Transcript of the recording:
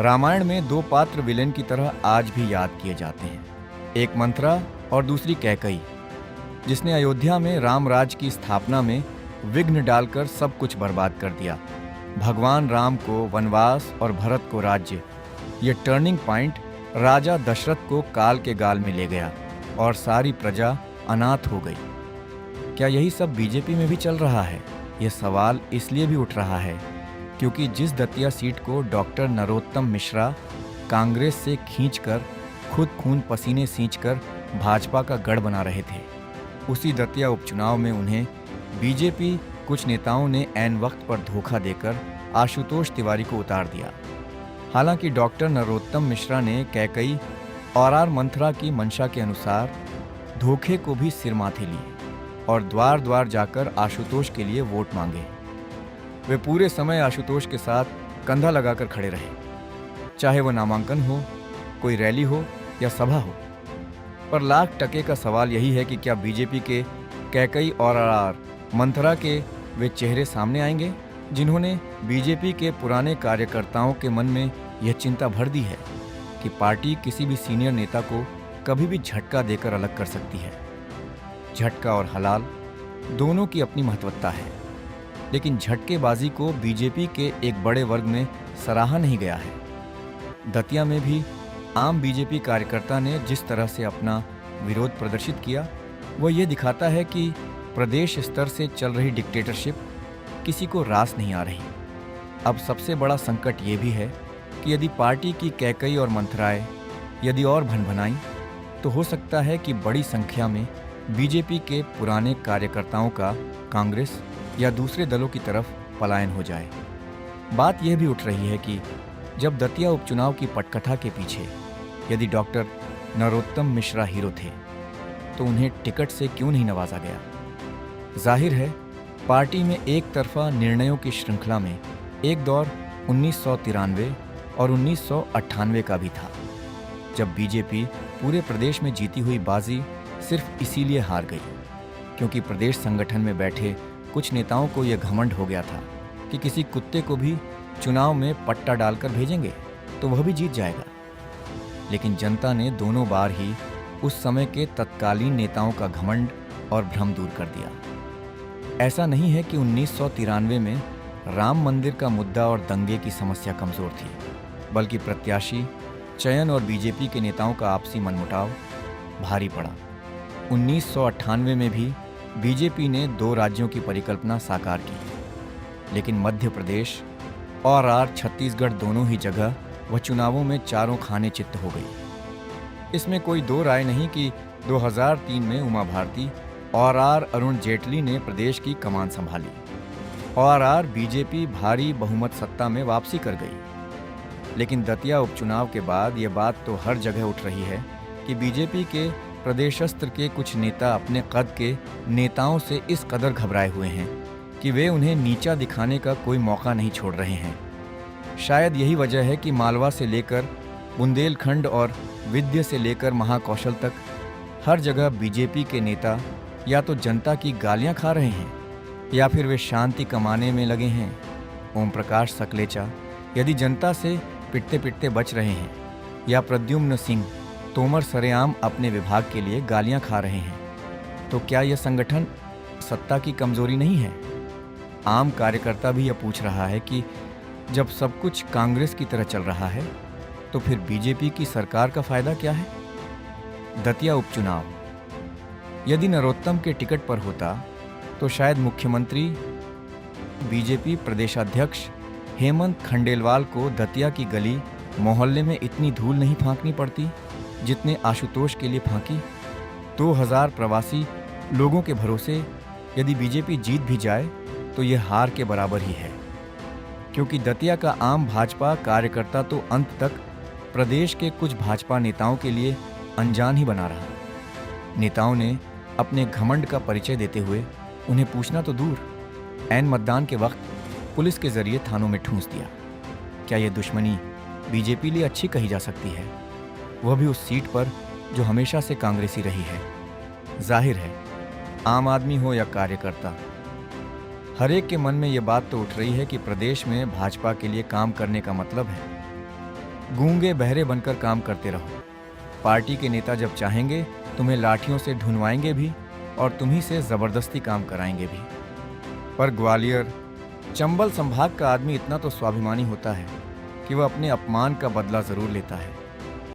रामायण में दो पात्र विलेन की तरह आज भी याद किए जाते हैं, एक मंथरा और दूसरी कैकई, जिसने अयोध्या में रामराज की स्थापना में विघ्न डालकर सब कुछ बर्बाद कर दिया। भगवान राम को वनवास और भरत को राज्य, ये टर्निंग पॉइंट राजा दशरथ को काल के गाल में ले गया और सारी प्रजा अनाथ हो गई। क्या यही सब बीजेपी में भी चल रहा है? यह सवाल इसलिए भी उठ रहा है क्योंकि जिस दतिया सीट को डॉक्टर नरोत्तम मिश्रा कांग्रेस से खींचकर खुद खून पसीने सींचकर भाजपा का गढ़ बना रहे थे, उसी दतिया उपचुनाव में उन्हें बीजेपी कुछ नेताओं ने ऐन वक्त पर धोखा देकर आशुतोष तिवारी को उतार दिया। हालांकि डॉक्टर नरोत्तम मिश्रा ने कैकई और आर मंथरा की मंशा के अनुसार धोखे को भी सिर माथे लिए और द्वार द्वार जाकर आशुतोष के लिए वोट मांगे। वे पूरे समय आशुतोष के साथ कंधा लगाकर खड़े रहे, चाहे वह नामांकन हो, कोई रैली हो या सभा हो। पर लाख टके का सवाल यही है कि क्या बीजेपी के कैकई और आर मंथरा के वे चेहरे सामने आएंगे जिन्होंने बीजेपी के पुराने कार्यकर्ताओं के मन में यह चिंता भर दी है कि पार्टी किसी भी सीनियर नेता को कभी भी झटका देकर अलग कर सकती है। झटका और हलाल दोनों की अपनी महत्वता है, लेकिन झटकेबाजी को बीजेपी के एक बड़े वर्ग में सराहा नहीं गया है। दतिया में भी आम बीजेपी कार्यकर्ता ने जिस तरह से अपना विरोध प्रदर्शित किया, वह यह दिखाता है कि प्रदेश स्तर से चल रही डिक्टेटरशिप किसी को रास नहीं आ रही। अब सबसे बड़ा संकट ये भी है कि यदि पार्टी की कैकई और मंथराएं यदि और भनभनाई, तो हो सकता है कि बड़ी संख्या में बीजेपी के पुराने कार्यकर्ताओं का कांग्रेस या दूसरे दलों की तरफ पलायन हो जाए। बात यह भी उठ रही है कि जब दतिया उपचुनाव की पटकथा के पीछे यदि डॉक्टर नरोत्तम मिश्रा हीरो थे, तो उन्हें टिकट से क्यों नहीं नवाजा गया? जाहिर है, पार्टी में एक तरफा निर्णयों की श्रृंखला में एक दौर 1993 और 1998 का भी था, जब बीजेपी पूरे प्रदेश में जीती हुई बाजी सिर्फ इसीलिए हार गई क्योंकि प्रदेश संगठन में बैठे कुछ नेताओं को यह घमंड हो गया था कि किसी कुत्ते को भी चुनाव में पट्टा डालकर भेजेंगे तो वह भी जीत जाएगा। लेकिन जनता ने दोनों बार ही उस समय के तत्कालीन नेताओं का घमंड और भ्रम दूर कर दिया। ऐसा नहीं है कि 1993 में राम मंदिर का मुद्दा और दंगे की समस्या कमजोर थी, बल्कि प्रत्याशी चयन और बीजेपी के नेताओं का आपसी मनमुटाव भारी पड़ा। 1998 में भी बीजेपी ने 2 राज्यों की परिकल्पना साकार की, लेकिन मध्य प्रदेश और आर छत्तीसगढ़ दोनों ही जगह वह चुनावों में चारों खाने चित्त हो गई। इसमें कोई दो राय नहीं कि 2003 में उमा भारती और आर अरुण जेटली ने प्रदेश की कमान संभाली और आर बीजेपी भारी बहुमत सत्ता में वापसी कर गई। लेकिन दतिया उपचुनाव के बाद ये बात तो हर जगह उठ रही है कि बीजेपी के प्रदेशस्त्र के कुछ नेता अपने कद के नेताओं से इस कदर घबराए हुए हैं कि वे उन्हें नीचा दिखाने का कोई मौका नहीं छोड़ रहे हैं। शायद यही वजह है कि मालवा से लेकर बुंदेलखंड और विंध्य से लेकर महाकौशल तक हर जगह बीजेपी के नेता या तो जनता की गालियां खा रहे हैं या फिर वे शांति कमाने में लगे हैं। ओम प्रकाश सकलेचा यदि जनता से पिटते पिटते बच रहे हैं या प्रद्युम्न सिंह तोमर सरेआम अपने विभाग के लिए गालियां खा रहे हैं, तो क्या यह संगठन सत्ता की कमजोरी नहीं है? आम कार्यकर्ता भी यह पूछ रहा है कि जब सब कुछ कांग्रेस की तरह चल रहा है, तो फिर बीजेपी की सरकार का फायदा क्या है? दतिया उपचुनाव यदि नरोत्तम के टिकट पर होता, तो शायद मुख्यमंत्री बीजेपी प्रदेशाध्यक्ष हेमंत खंडेलवाल को दतिया की गली मोहल्ले में इतनी धूल नहीं फांकनी पड़ती जितने आशुतोष के लिए फांकी। 2000 प्रवासी लोगों के भरोसे यदि बीजेपी जीत भी जाए तो यह हार के बराबर ही है, क्योंकि दतिया का आम भाजपा कार्यकर्ता तो अंत तक प्रदेश के कुछ भाजपा नेताओं के लिए अनजान ही बना रहा। नेताओं ने अपने घमंड का परिचय देते हुए उन्हें पूछना तो दूर, ऐन मतदान के वक्त पुलिस के जरिए थानों में ठूंस दिया। क्या यह दुश्मनी बीजेपी लिए अच्छी कही जा सकती है? वह भी उस सीट पर जो हमेशा से कांग्रेसी रही है। जाहिर है, आम आदमी हो या कार्यकर्ता, हर एक के मन में यह बात तो उठ रही है कि प्रदेश में भाजपा के लिए काम करने का मतलब है। गूंगे बहरे बनकर काम करते रहो। पार्टी के नेता जब चाहेंगे तुम्हें लाठियों से ढूंढवाएंगे भी और तुम्ही से जबरदस्ती काम कराएंगे भी। पर ग्वालियर, चंबल संभाग का आदमी इतना तो स्वाभिमानी होता है कि वह अपने अपमान का बदला जरूर लेता है।